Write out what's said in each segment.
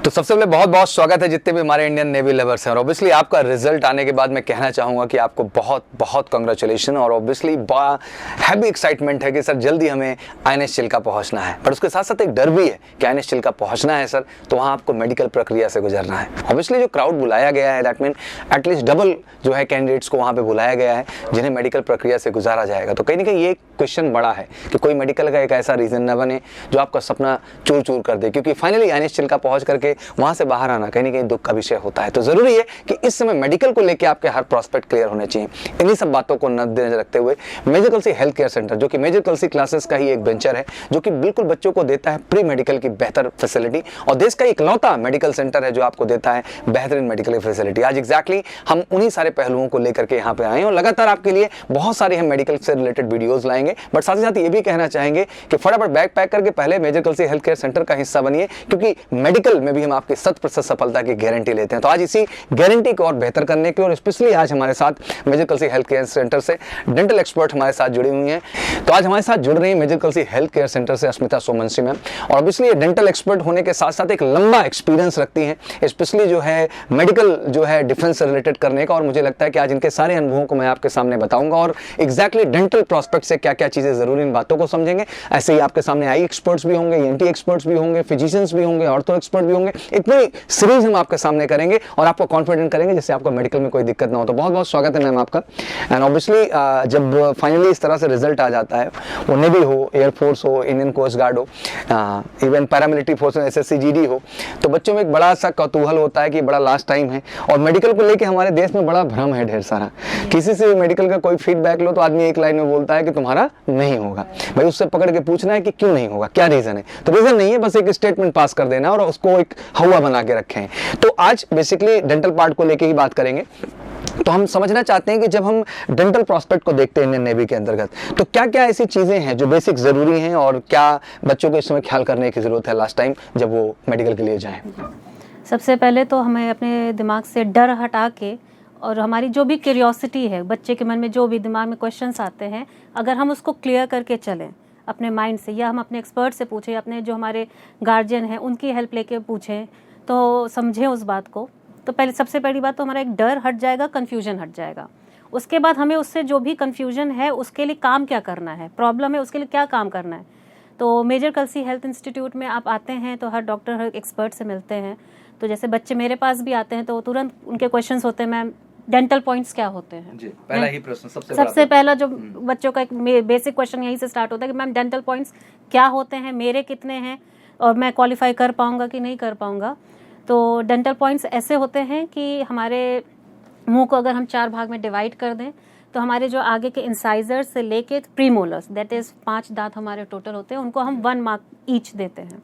तो सबसे पहले बहुत बहुत स्वागत है जितने भी हमारे इंडियन नेवी लवर्स हैं। और ऑब्वियसली आपका रिजल्ट आने के बाद मैं कहना चाहूँगा कि आपको बहुत बहुत कांग्रेचुलेशन। और ऑब्वियसली हैवी एक्साइटमेंट है कि सर जल्दी हमें INS चिल्का पहुँचना है, पर उसके साथ साथ एक डर भी है कि INS चिल्का पहुँचना है सर तो वहाँ आपको मेडिकल प्रक्रिया से गुजरना है। ऑब्वियसली जो क्राउड बुलाया गया है दैट मीन एटलीस्ट डबल जो है कैंडिडेट्स को वहाँ पर बुलाया गया है जिन्हें मेडिकल प्रक्रिया से गुजारा जाएगा। तो कहीं ना कहीं ये क्वेश्चन बड़ा है कि कोई मेडिकल का एक ऐसा रीज़न न बने जो आपका सपना चूर चूर कर दे, क्योंकि फाइनली INS चिल्का पहुँच करके वहां से बाहर आना कहीं ना कहीं दुख का विषय होता है। तो जरूरी है कि इस समय मेडिकल को लेकर आपके हर प्रोस्पेक्ट क्लियर होने चाहिए। इन्हीं सब बातों को नजर रखते हुए major Kalsi health care centre, जो कि मेजर कल्सी क्लासेस का ही एक वेंचर है, जो कि बिल्कुल बच्चों को देता है प्री मेडिकल की बेहतर फैसिलिटी और देश का इकलौता मेडिकल सेंटर है जो आपको देता है बेहतरीन मेडिकल फैसिलिटी। आज एग्जैक्टली हम उन्हीं सारे पहलुओं को लेकर के यहाँ पे आए हैं और लगातार आपके लिए बहुत सारे हम मेडिकल से रिलेटेड वीडियोज लाएंगे। बट साथ ही साथ ये भी कहना चाहेंगे कि फटाफट बैग पैक करके पहले major Kalsi health care centre का हिस्सा बनिए, क्योंकि मेडिकल में भी हम आपके 100% सफलता की गारंटी लेते हैं। तो आज इसी गारंटी को और बेहतर करने के और स्पेशली आज हमारे साथ major Kalsi health care centre से डेंटल एक्सपर्ट हमारे साथ जुड़ी हुई हैं। तो आज हमारे साथ जुड़ रही है major Kalsi health care centre से अस्मिता सोमवंशी मैम। और ऑब्वियसली ये डेंटल एक्सपर्ट होने के साथ साथ एक लंबा एक्सपीरियंस रखती हैं स्पेशली जो है मेडिकल जो है डिफेंस से रिलेटेड करने का। और मुझे लगता है कि आज इनके सारे अनुभवों को मैं आपके सामने बताऊंगा और एग्जैक्टली डेंटल प्रोस्पेक्ट से क्या क्या चीजें जरूरी इन बातों को समझेंगे। ऐसे ही आपके सामने आई एक्सपर्ट्स भी होंगे, ENT एक्सपर्ट्स भी होंगे, फिजिशियंस भी होंगे, ऑर्थो एक्सपर्ट भी होंगे। इतनी सीरीज हम आपके सामने करेंगे और आपको कॉन्फिडेंट करेंगे जिससे आपको मेडिकल में कोई दिक्कत ना हो। तो बहुत बहुत स्वागत है मैम आपका। एंड ऑब्वियसली जब फाइनली इस तरह से रिजल्ट आ जाता है, वो नेवी हो, एयरफोर्स हो, इंडियन कोस्ट गार्ड हो, even paramilitary force SSC GD हो, तो बच्चों में एक बड़ा सा कौतूहल होता है कि बड़ा लास्ट टाइम है और मेडिकल को लेकर हमारे देश में बड़ा भ्रम है ढेर सारा। किसी से भी मेडिकल का कोई फीडबैक लो तो आदमी एक लाइन में बोलता है कि तुम्हारा नहीं होगा। भाई उससे पकड़ के पूछना है कि क्यों नहीं होगा, क्या रीजन है। तो रीजन नहीं है, बस एक स्टेटमेंट पास कर देना और उसको एक हवा बना के रखें। तो आज बेसिकली डेंटल पार्ट को लेके ही बात करेंगे। तो हम समझना चाहते हैं कि जब हम डेंटल प्रोस्पेक्ट को देखते हैं इंडियन नेवी के अंतर्गत, तो क्या क्या ऐसी चीजें हैं जो बेसिक जरूरी हैं और क्या बच्चों को इस समय ख्याल करने की जरूरत है लास्ट टाइम जब वो मेडिकल के लिए जाएं। सबसे पहले तो हमें अपने दिमाग से डर हटा के और हमारी जो भी क्यूरियोसिटी है, बच्चे के मन में जो भी दिमाग में क्वेश्चंस आते हैं, अगर हम उसको क्लियर करके चलें अपने माइंड से, या हम अपने एक्सपर्ट से पूछें, अपने जो हमारे गार्जियन हैं उनकी हेल्प लेके पूछें, तो समझें उस बात को। तो पहले सबसे पहली बात तो हमारा एक डर हट जाएगा, कन्फ्यूजन हट जाएगा। उसके बाद हमें उससे जो भी कन्फ्यूजन है उसके लिए काम क्या करना है, प्रॉब्लम है उसके लिए क्या काम करना है। तो मेजर कल्सी हेल्थ इंस्टीट्यूट में आप आते हैं तो हर डॉक्टर, हर एक्सपर्ट से मिलते हैं। तो जैसे बच्चे मेरे पास भी आते हैं तो तुरंत उनके क्वेश्चंस होते हैं, मैम डेंटल पॉइंट्स क्या होते हैं। जी, पहला ही प्रश्न सबसे पहला जो बच्चों का एक बेसिक क्वेश्चन यहीं से स्टार्ट होता है कि मैम डेंटल पॉइंट्स क्या होते हैं, मेरे कितने हैं और मैं क्वालिफाई कर पाऊंगा कि नहीं कर पाऊंगा। तो डेंटल पॉइंट्स ऐसे होते हैं कि हमारे मुंह को अगर हम 4 भाग में डिवाइड कर दें तो हमारे जो आगे के इंसाइजर्स से लेके प्रीमोलर्स, दैट इज 5 दांत हमारे टोटल होते हैं, उनको हम 1 मार्क ईच देते हैं।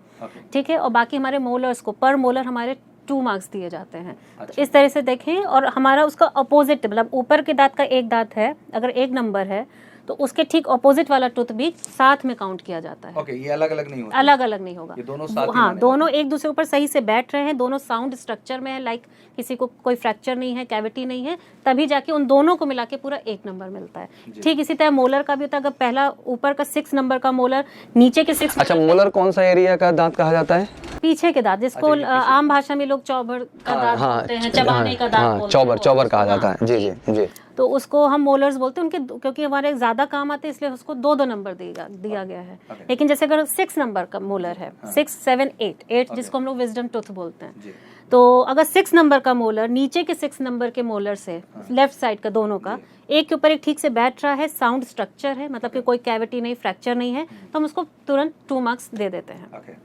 ठीक है। और बाकी हमारे मोलर्स को पर मोलर हमारे 2 मार्क्स दिए जाते हैं। तो इस तरह से देखें। और हमारा उसका अपोजिट, मतलब ऊपर के दांत का एक दांत है, अगर 1 नंबर है तो उसके ठीक ऑपोजिट वाला टूथ भी साथ में काउंट किया जाता है। ओके, ये अलग अलग नहीं होगा। अलग अलग नहीं होगा, ये दोनों साथ हाँ, दोनों एक दूसरे ऊपर सही से बैठ रहे हैं, दोनों साउंड स्ट्रक्चर में है, लाइक किसी को कोई फ्रैक्चर नहीं है, कैविटी नहीं है, तभी जाके उन दोनों को मिला के पूरा 1 नंबर मिलता है। ठीक इसी तरह मोलर का भी होता है। अगर पहला ऊपर का 6 नंबर का मोलर, नीचे के 6। अच्छा, मोलर कौन सा एरिया का दांत कहा जाता है? पीछे के दांत, जिसको आम भाषा में लोग चौबर का दांत बोलते हैं, चबाने का दांत बोलते हैं, चौबर कहा जाता है। जी जी जी। तो उसको हम मोलर्स बोलते हैं उनके, क्योंकि हमारे ज़्यादा काम आते हैं इसलिए उसको 2-2 नंबर दिया गया है। लेकिन जैसे अगर 6 नंबर का मोलर है, 6, 7, 8 जिसको हम लोग विजडम टूथ बोलते हैं, तो अगर 6 नंबर का मोलर नीचे के 6 नंबर के मोलर से, लेफ्ट साइड का दोनों का एक के ऊपर एक ठीक से बैठ रहा है, साउंड स्ट्रक्चर है, मतलब कि कोई कैविटी नहीं, फ्रैक्चर नहीं है, तो हम उसको तुरंत 2 मार्क्स दे देते हैं।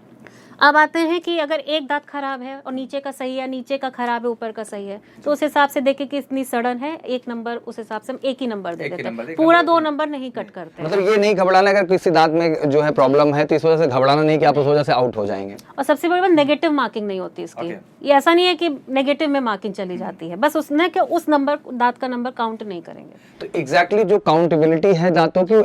अब आते हैं कि अगर एक दांत खराब है और नीचे का सही है, नीचे का खराब है, ऊपर का सही है, तो उस हिसाब से देखें कि इतनी सड़न है, 1 नंबर, उस हिसाब से हम 1 ही नंबर दे देते हैं, पूरा 2 नंबर नहीं कट करते। मतलब ये नहीं घबराना, अगर किसी दांत में जो है प्रॉब्लम है तो इस वजह से घबराना नहीं कि आप उस वजह से आउट हो जाएंगे। और सबसे बड़ी बात, नेगेटिव मार्किंग नहीं होती इसकी। ये ऐसा नहीं है कि नेगेटिव में मार्किंग चली जाती है, बस उसने कि उस नंबर, दांत का नंबर काउंट नहीं करेंगे। तो एग्जैक्टली जो काउंटेबिलिटी है दांतों की,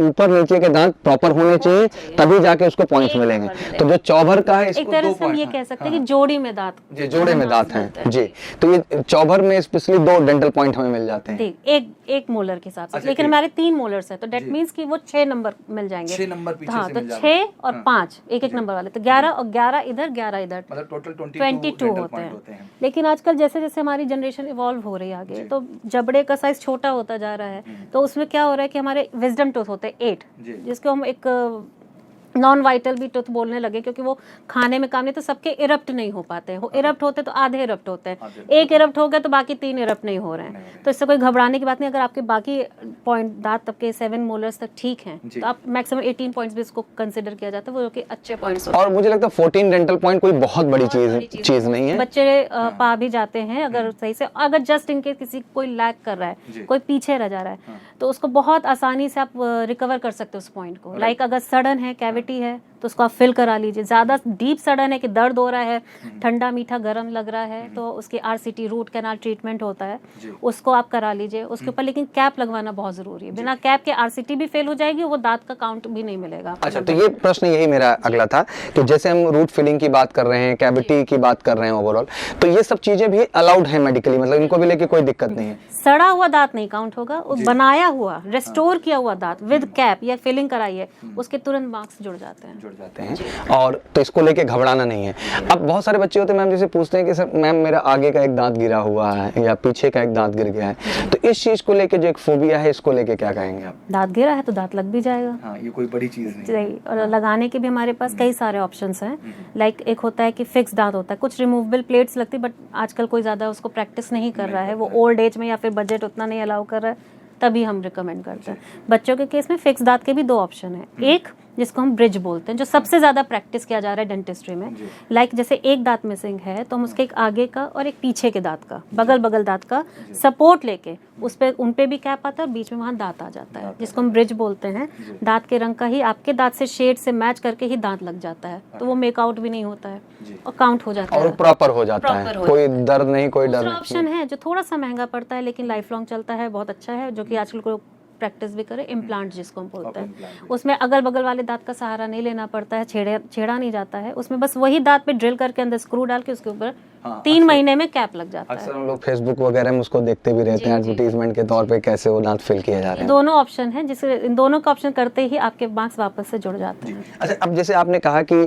ऊपर नीचे के दांत प्रॉपर होने चाहिए, तभी जाके उसको पॉइंट्स मिलेंगे। तो जो चौबर चौभर का है, एक इसको तरह दो से हम ये point- कह सकते हैं कि जोड़ी में दांत, जी जोड़े में दांत बोलते हैं जी। तो ये चौभर में स्पेशली 2 डेंटल पॉइंट हमें मिल जाते हैं। देख एक मोलर के हिसाब से, अच्छा, लेकिन एक। हमारे 3 मोलर्स है, तो डेट जी। मीन्स कि वो 6 नंबर मिल जाएंगे। 6 नंबर पीछे हाँ, से तो मिल 6 और हाँ। 5 एक नंबर वाले, तो 11 और 11 इधर 11 इधर, मतलब टोटल 22 डेंटल होते पॉइंट हैं। होते हैं। लेकिन आजकल जैसे जैसे हमारी जनरेशन इवॉल्व हो रही है आगे, जी। तो जबड़े का साइज छोटा होता जा रहा है, तो उसमें क्या हो रहा है कि हमारे विजडम टूथ होते हैं 8, जी। जिसको हम एक नॉन वाइटल भी टूथ बोलने लगे, क्योंकि वो खाने में काम नहीं, तो सबके इरप्ट नहीं हो पाते हैं। वो इरप्ट होते तो आधे इरप्ट होते हैं, एक इरप्ट हो गया तो बाकी 3 इरप्ट नहीं हो रहे हैं। तो इससे कोई घबराने की बात नहीं। अगर आपके बाकी पॉइंट दांत आपके 7 मोलर्स तक ठीक हैं, तो आप मैक्सिमम 18 पॉइंट्स भी इसको कंसिडर किया जाता है, वो कि अच्छे पॉइंट्स होते हैं। और मुझे लगता है 14 डेंटल पॉइंट कोई बहुत बड़ी चीज नहीं है। बच्चे पा भी जाते हैं अगर सही से, अगर जस्ट इनके किसी कोई लैग कर रहा है, कोई पीछे रह जा रहा है, तो उसको बहुत आसानी से आप रिकवर कर सकते हो उस पॉइंट को। लाइक अगर सडन है, कैविटी है, तो उसको आप फिल करा लीजिए। ज़्यादा डीप सडन है कि दर्द हो रहा है, ठंडा मीठा गर्म लग रहा है, तो उसकी RCT रूट कैनाल ट्रीटमेंट होता है, उसको आप करा लीजिए। उसके ऊपर लेकिन कैप लगवाना बहुत ज़रूरी है। बिना कैप के RCT भी फेल हो जाएगी, वो दांत का काउंट भी नहीं मिलेगा। अच्छा, तो ये प्रश्न यही मेरा अगला था कि जैसे हम रूट फिलिंग की बात कर रहे हैं, कैविटी की बात कर रहे हैं ओवरऑल, तो ये सब चीजें भी अलाउड है मेडिकली, मतलब इनको भी लेके कोई दिक्कत नहीं है। सड़ा हुआ दांत नहीं काउंट होगा, वो बनाया हुआ रेस्टोर किया हुआ दांत विद कैप या फिलिंग कराई है, उसके तुरंत मार्क्स जुड़ जाते हैं। और तो इसको लेके घबराना नहीं है। अब बहुत सारे बच्चे होते हैं मैम, जैसे पूछते हैं कि सर मैम मेरा आगे का एक दांत गिरा हुआ है या पीछे का एक दांत गिर गया है, तो इस चीज को लेके जो एक फोबिया है, इसको लेके क्या कहेंगे आप? दांत गिरा है तो दांत लग भी जाएगा। हाँ, ये कोई बड़ी चीज नहीं सही। और लगाने के भी हमारे पास कई सारे ऑप्शंस हैं। लाइक एक होता है कि फिक्स दांत होता है, कुछ रिमूवेबल प्लेट्स लगती है, बट आजकल कोई ज़्यादा उसको प्रैक्टिस नहीं कर रहा है, वो ओल्ड एज में या फिर बजट उतना नहीं अलाउ कर रहा है, तभी हम रिकमेंड करते हैं। बच्चों के केस में फिक्स दांत के भी 2 ऑप्शन है। एक जिसको हम ब्रिज बोलते हैं, जो सबसे ज़्यादा प्रैक्टिस किया जा रहा है डेंटिस्ट्री में। लाइक जैसे एक दांत मिसिंग है, तो हम उसके एक आगे का और एक पीछे के दांत का, बगल दांत का सपोर्ट लेके उस पे उन पे भी कैप आता है और बीच में वहाँ दांत आ जाता है, जिसको हम ब्रिज बोलते हैं। दांत के रंग का ही आपके दांत से शेड से मैच करके ही दांत लग जाता है, तो वो मेकआउट भी नहीं होता है और काउंट हो जाता है और प्रॉपर हो जाता है, कोई दर्द नहीं, कोई डर नहीं। ऑप्शन है जो थोड़ा सा महंगा पड़ता है लेकिन लाइफ लॉन्ग चलता है, बहुत अच्छा है, जो कि आजकल को प्रैक्टिस भी करे, इम्प्लांट जिसको हम बोलते हैं। उसमें अगल बगल वाले दांत का सहारा नहीं लेना पड़ता है, छेड़ा नहीं जाता है, उसमें बस वही दांत पे ड्रिल करके अंदर स्क्रू डाल के उसके ऊपर 3 महीने में कैप लग जाता है। अक्सर हम लोग फेसबुक वगैरह में उसको देखते भी रहते हैं एडवर्टीजमेंट के तौर पे, कैसे वो दांत फिल किए जा रहे हैं। दोनों ऑप्शन हैं, जिससे इन दोनों का ऑप्शन करते ही आपके मार्क्स वापस से जुड़ जाते हैं। अच्छा, अब जैसे आपने कहा कि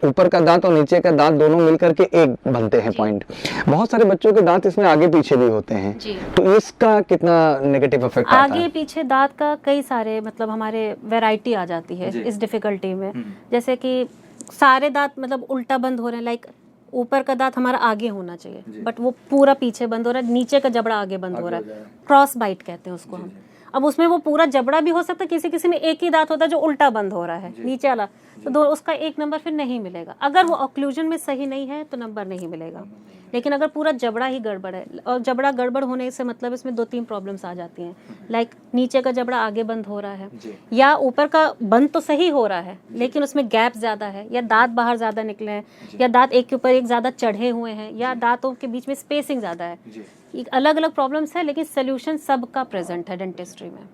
ऊपर का दांत और नीचे का दांत दोनों मिलकर के एक बनते हैं पॉइंट, बहुत सारे बच्चों के दांत इसमें आगे पीछे भी होते हैं, तो इसका कितना नेगेटिव इफेक्ट आता है? आगे पीछे दांत का कई सारे मतलब हमारे वैरायटी आ जाती है इस डिफिकल्टी में। जैसे कि सारे दांत मतलब उल्टा बंद हो रहे हैं, लाइक ऊपर का दांत हमारा आगे होना चाहिए बट वो पूरा पीछे बंद हो रहा है, नीचे का जबड़ा आगे बंद हो रहा है, क्रॉस बाइट कहते हैं उसको हम। अब उसमें वो पूरा जबड़ा भी हो सकता है, किसी किसी में एक ही दांत होता है जो उल्टा बंद हो रहा है नीचे वाला, तो उसका 1 नंबर फिर नहीं मिलेगा। अगर वो ऑक्लूजन में सही नहीं है तो नंबर नहीं मिलेगा। लेकिन अगर पूरा जबड़ा ही गड़बड़ है, और जबड़ा गड़बड़ होने से मतलब इसमें 2-3 प्रॉब्लम्स आ जाती हैं। लाइक नीचे का जबड़ा आगे बंद हो रहा है, या ऊपर का बंद तो सही हो रहा है लेकिन उसमें गैप ज़्यादा है, या दांत बाहर ज़्यादा निकले हैं, या दांत एक के ऊपर एक ज़्यादा चढ़े हुए हैं, या दांतों के बीच में स्पेसिंग ज़्यादा है। अलग अलग प्रॉब्लम्स है, लेकिन सोल्यूशन सबका प्रेजेंट है डेंटिस्ट्री में।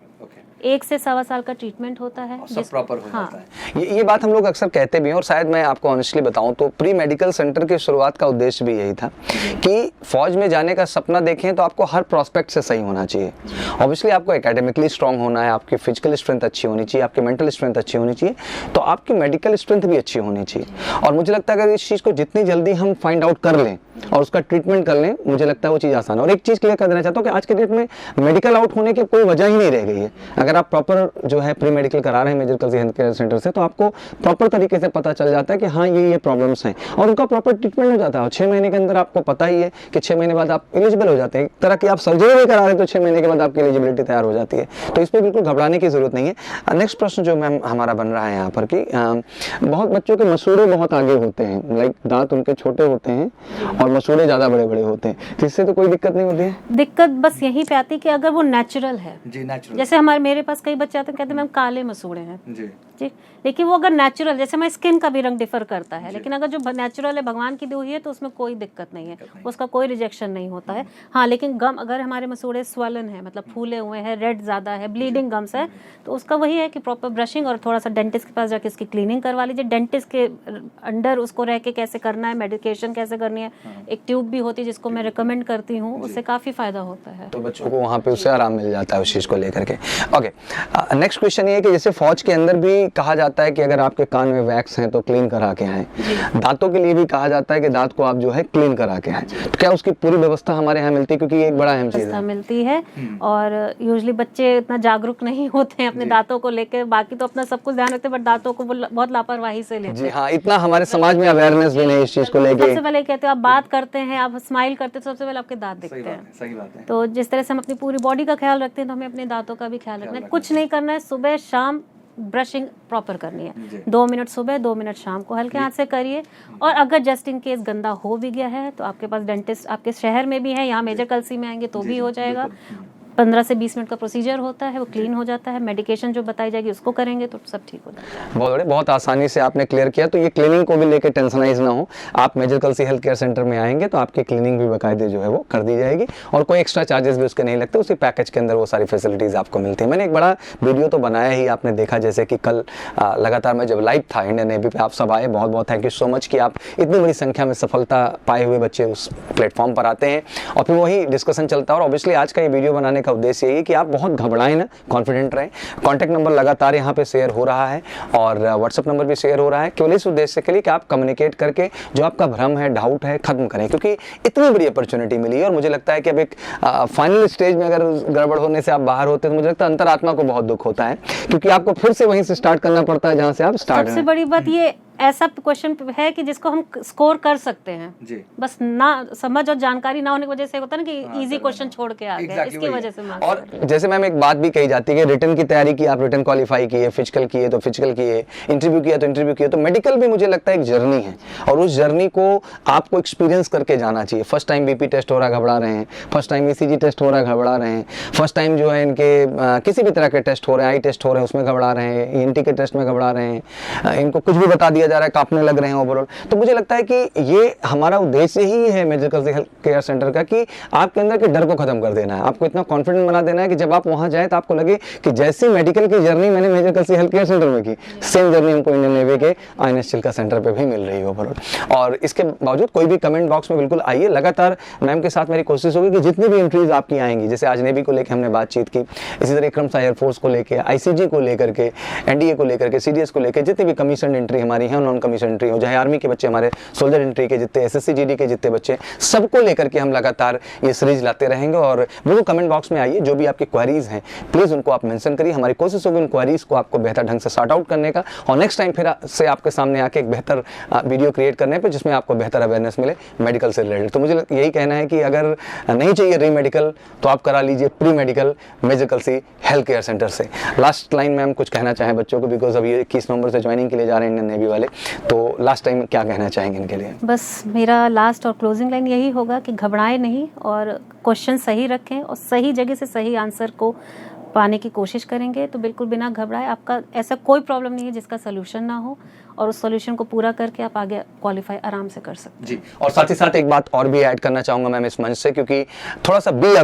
1 से 1.25 साल का ट्रीटमेंट होता है, सब प्रॉपर हो जाता है। ये बात हम लोग अक्सर कहते भी हैं, और शायद मैं आपको ऑनेस्टली बताऊं तो प्री मेडिकल सेंटर की शुरुआत का उद्देश्य भी यही था कि फौज में जाने का सपना देखें तो आपको हर प्रोस्पेक्ट से सही होना चाहिए। ऑब्वियसली आपको एकेडमिकली स्ट्रांग होना है, आपकी फिजिकल स्ट्रेंथ अच्छी होनी चाहिए, आपकी मेंटल स्ट्रेंथ अच्छी होनी चाहिए, तो आपकी मेडिकल स्ट्रेंथ भी अच्छी होनी चाहिए। और मुझे लगता है अगर इस चीज़ को जितनी जल्दी हम फाइंड आउट कर लें और उसका ट्रीटमेंट कर लें, मुझे लगता है वो चीज़ आसान है। और एक चीज़ क्लियर कर देना चाहता हूँ कि आज के डेट में मेडिकल आउट होने की कोई वजह ही नहीं रह गई है। अगर आप प्रॉपर जो है प्री मेडिकल करा रहे हैं मेडिकल हेल्थ केयर सेंटर से, तो आपको प्रॉपर तरीके से पता चल जाता है कि हाँ ये प्रॉब्लम्स हैं, और उनका प्रॉपर ट्रीटमेंट हो जाता है। और 6 महीने के अंदर आपको पता ही है कि 6 महीने बाद आप एलिजिबल हो जाते हैं। एक तरह की आप सर्जरी भी करा रहे हैं तो 6 महीने के बाद आपकी एलिजिबिलिटी तैयार हो जाती है, तो इस पर बिल्कुल घबराने की जरूरत नहीं है। नेक्स्ट प्रश्न जो मैम हमारा बन रहा है यहाँ पर कि बहुत बच्चों के मसूड़े बहुत आगे होते हैं, लाइक दांत उनके छोटे होते हैं और और मसूड़े ज़्यादा बड़े बड़े होते हैं, तो इससे तो कोई दिक्कत नहीं होती है? दिक्कत बस यहीं पे आती है कि अगर वो नेचुरल है जी, नेचुरल। जैसे मेरे पास कई बच्चे आते हैं कहते हैं मैम काले मसूड़े हैं जी जी, लेकिन वो अगर नेचुरल, जैसे हमारी स्किन का भी रंग डिफर करता है, लेकिन अगर जो नेचुरल है भगवान की दी हुई है तो उसमें कोई दिक्कत नहीं है, उसका कोई रिजेक्शन नहीं होता है। हाँ, लेकिन गम अगर हमारे मसूड़े स्वलन है, मतलब फूले हुए हैं, रेड ज़्यादा है, ब्लीडिंग गम्स है, तो उसका वही है कि प्रॉपर ब्रशिंग और थोड़ा सा डेंटिस्ट के पास जाके इसकी क्लीनिंग करवा लीजिए। डेंटिस्ट के अंडर उसको रह के कैसे करना है, मेडिकेशन कैसे करनी है, एक ट्यूब भी होती है जिसको मैं रिकमेंड करती हूँ, उससे काफ़ी फ़ायदा होता है। तो बच्चों को वहाँ पे उससे आराम मिल जाता है उस चीज़ को लेकर के। ओके, नेक्स्ट क्वेश्चन ये है कि जैसे फौज के अंदर भी कहा जाता है कि अगर आपके कान में वैक्स हैं तो क्लीन करा के आएँ, दांतों के लिए भी कहा जाता है कि दांत को आप जो है क्लीन करा के आएँ, तो क्या उसकी पूरी व्यवस्था हमारे यहाँ मिलती है? क्योंकि ये एक बड़ा अहम चीज़ है। मिलती है, और यूजुअली बच्चे इतना जागरूक नहीं होते हैं अपने दांतों को लेकर, बाकी तो अपना सब कुछ ध्यान रखते हैं, बट दांतों को वो बहुत लापरवाही से लेते हैं। जी हाँ, इतना हमारे समाज में अवेयरनेस भी नहीं इस चीज़ को लेके। सबसे पहले कहते हो आप बात करते हैं, आप स्माइल करते हैं तो सबसे पहले आपके दांत दिखते हैं। सही बात है। तो जिस तरह से हम अपनी पूरी बॉडी का ख्याल रखते हैं तो हमें अपने दांतों का भी ख्याल रखना है। कुछ नहीं करना है, सुबह शाम ब्रशिंग प्रॉपर करनी है, 2 मिनट सुबह 2 मिनट शाम को हल्के हाथ से करिए। और अगर जस्ट इन केस गंदा हो भी गया है तो आपके पास डेंटिस्ट आपके शहर में भी है, यहाँ मेजर कलसी में आएंगे तो भी हो जाएगा। 15 से 20 मिनट का प्रोसीजर होता है, वो क्लीन हो जाता है। मेडिकेशन जो बताई जाएगी उसको करेंगे तो सब ठीक हो जाता है। बहुत बड़े, बहुत आसानी से आपने क्लियर किया। तो ये क्लीनिंग को भी लेके टेंशनाइज ना हो, आप major Kalsi health care centre में आएंगे तो आपकी क्लीनिंग भी बाकायदे जो है वो कर दी जाएगी, और कोई एक्स्ट्रा चार्जेस भी उसके नहीं लगते, उसी पैकेज के अंदर वो सारी फैसिलिटीज़ आपको मिलती है। मैंने एक बड़ा वीडियो तो बनाया ही, आपने देखा, जैसे कि कल लगातार मैं जब लाइव था इंडियन नेवी पे, आप सब आए, बहुत बहुत थैंक यू सो मच कि आप इतनी बड़ी संख्या में सफलता पाए हुए बच्चे उस प्लेटफॉर्म पर आते हैं और फिर वही डिस्कशन चलता है। और ऑब्वियसली आज का ये वीडियो बनाने का उद्देश्य यही है कि आप बहुत घबराएं ना, कॉन्फिडेंट रहें। कॉन्टैक्ट नंबर लगातार यहाँ पे शेयर हो रहा है और व्हाट्सएप नंबर भी शेयर हो रहा है, केवल इस उद्देश्य के लिए कि आप कम्युनिकेट करके जो आपका भ्रम है, डाउट है, खत्म करें, क्योंकि इतनी बड़ी अपॉर्चुनिटी मिली है। और मुझे लगता है कि अब एक फाइनल स्टेज में अगर गड़बड़ होने से आप बाहर होते हैं तो मुझे लगता है अंतरात्मा को बहुत दुख होता है, क्योंकि आपको फिर से वहीं से स्टार्ट करना पड़ता है जहाँ से आप स्टार्ट। सबसे बड़ी बात ये ऐसा क्वेश्चन है कि जिसको हम स्कोर कर सकते हैं जी। बस ना समझ और जानकारी ना होने की वजह से होता है ना कि इजी क्वेश्चन छोड़ के आ गए, इसकी वजह से। और जैसे मैम एक बात भी कही जाती है कि रिटन की तैयारी की, आप रिटन क्वालिफाई किए, फिजिकल किए तो फिजिकल किए, इंटरव्यू किया तो इंटरव्यू किए, तो मेडिकल भी मुझे लगता है एक जर्नी है और उस जर्नी को आपको एक्सपीरियंस करके जाना चाहिए। फर्स्ट टाइम बीपी टेस्ट हो रहा घबरा रहे हैं, फर्स्ट टाइम ईसीजी टेस्ट हो रहा घबरा रहे हैं, फर्स्ट टाइम जो है इनके किसी भी तरह के टेस्ट हो रहे हैं, आई टेस्ट हो रहे हैं उसमें घबरा रहे हैं, ईएनटी के टेस्ट में घबरा रहे हैं, इनको कुछ भी बता दिया जा रहा है, कांपने लग रहे हैं ओवरऑल। तो मुझे लगता है कि ये हमारा उद्देश्य ही है major Kalsi health care centre का, कि आपके अंदर के डर को खत्म कर देना है, आपको इतना कॉन्फिडेंट बना देना है कि जब आप वहां जाए तो आपको लगे कि जैसी मेडिकल की जर्नी मैंने major Kalsi health care centre में की, सेम जर्नी हमको इंडियन नेवी के आईएनएस चिल्का सेंटर पे भी मिल रही है ओवरऑल। और इसके बावजूद कोई भी कमेंट बॉक्स में बिल्कुल आइए, लगातार मैम के साथ मेरी कोशिश होगी कि जितनी भी एंट्रीज आपकी आएंगी, जैसे आज नेवी को लेकर हमने बातचीत की, इसी तरह क्रमशः एयरफोर्स को लेकर, आईसीजी को लेकर के, एनडीए को लेकर के, सीडीएस को लेकर, जितनी भी कमीशन एंट्री हमारी है, नॉन कमीशन एंट्री हो, चाहे आर्मी के बच्चे, हमारे सोल्जर एंट्री के जितने, एसएससी जीडी के जितने बच्चे, सबको लेकर के हम लगातार ये सीरीज लाते रहेंगे। और बिल्कुल कमेंट बॉक्स में आइए, जो भी आपकी क्वेरीज हैं प्लीज उनको आप मेंशन करिए, हमारी कोशिश होगी उन क्वेरीज को आपको बेहतर ढंग से सॉर्ट आउट करने का, और नेक्स्ट टाइम फिर से आपके सामने आके एक बेहतर वीडियो क्रिएट करने पे जिसमें आपको बेहतर अवेयरनेस मिले मेडिकल से रिलेटेड। तो मुझे यही कहना है कि अगर नहीं चाहिए री मेडिकल तो आप करा लीजिए pre medical major Kalsi health care centre से। लास्ट लाइन मैम कुछ कहना चाहें बच्चों को, बिकॉज अभी 21 नवंबर से ज्वाइनिंग के लिए जा रहे हैं इंडियन नेवी वाले, तो लास्ट टाइम क्या कहना चाहेंगे इनके लिए? बस मेरा लास्ट और क्लोजिंग लाइन यही होगा कि घबराएं नहीं और क्वेश्चन सही रखें और सही जगह से सही आंसर को पाने की कोशिश करेंगे तो बिल्कुल बिना घबराए, आपका ऐसा कोई प्रॉब्लम नहीं है जिसका सोल्यूशन ना हो, और उस सॉल्यूशन को पूरा करके आप आगे क्वालिफाई आराम से कर सकते हैं जी। और साथ ही साथ एक बात और भी ऐड करना चाहूंगा मैम इस मंच से, क्योंकि थोड़ा सा बी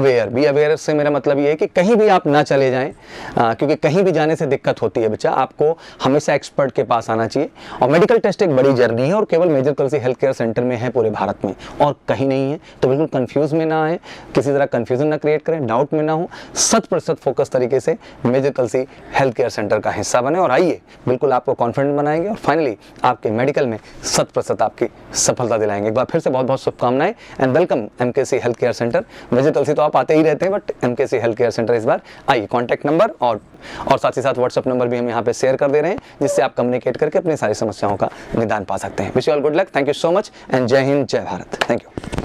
अवेयर से मेरा मतलब ये है कि कहीं भी आप ना चले जाएं, क्योंकि कहीं भी जाने से दिक्कत होती है बच्चा, आपको हमेशा एक्सपर्ट के पास आना चाहिए। और मेडिकल टेस्ट एक बड़ी जर्नी है और केवल major Kalsi health care centre में है पूरे भारत में और कहीं नहीं है, तो बिल्कुल कंफ्यूज में ना आए, किसी तरह कंफ्यूजन ना क्रिएट करें, डाउट में ना हो, 100% फोकस तरीके से major Kalsi health care centre का हिस्सा बने और आइए, बिल्कुल आपको कॉन्फिडेंट बनाएंगे और फाइनली आपके मेडिकल में 100% आपकी सफलता दिलाएंगे। एक बार फिर से बहुत बहुत शुभकामनाएं and welcome MKC health care centre. Major Kalsi तो आप आते ही रहते हैं, but MKC health care centre इस बार आइए। कॉन्टैक्ट नंबर और साथ ही साथ व्हाट्सएप नंबर भी हम यहाँ पे शेयर कर दे रहे हैं, जिससे आप कम्युनिकेट करके अपनी सारी समस्याओं का निदान पा सकते हैं। Wish you all good luck, thank you so much and जय हिंद, जय भारत, थैंक यू।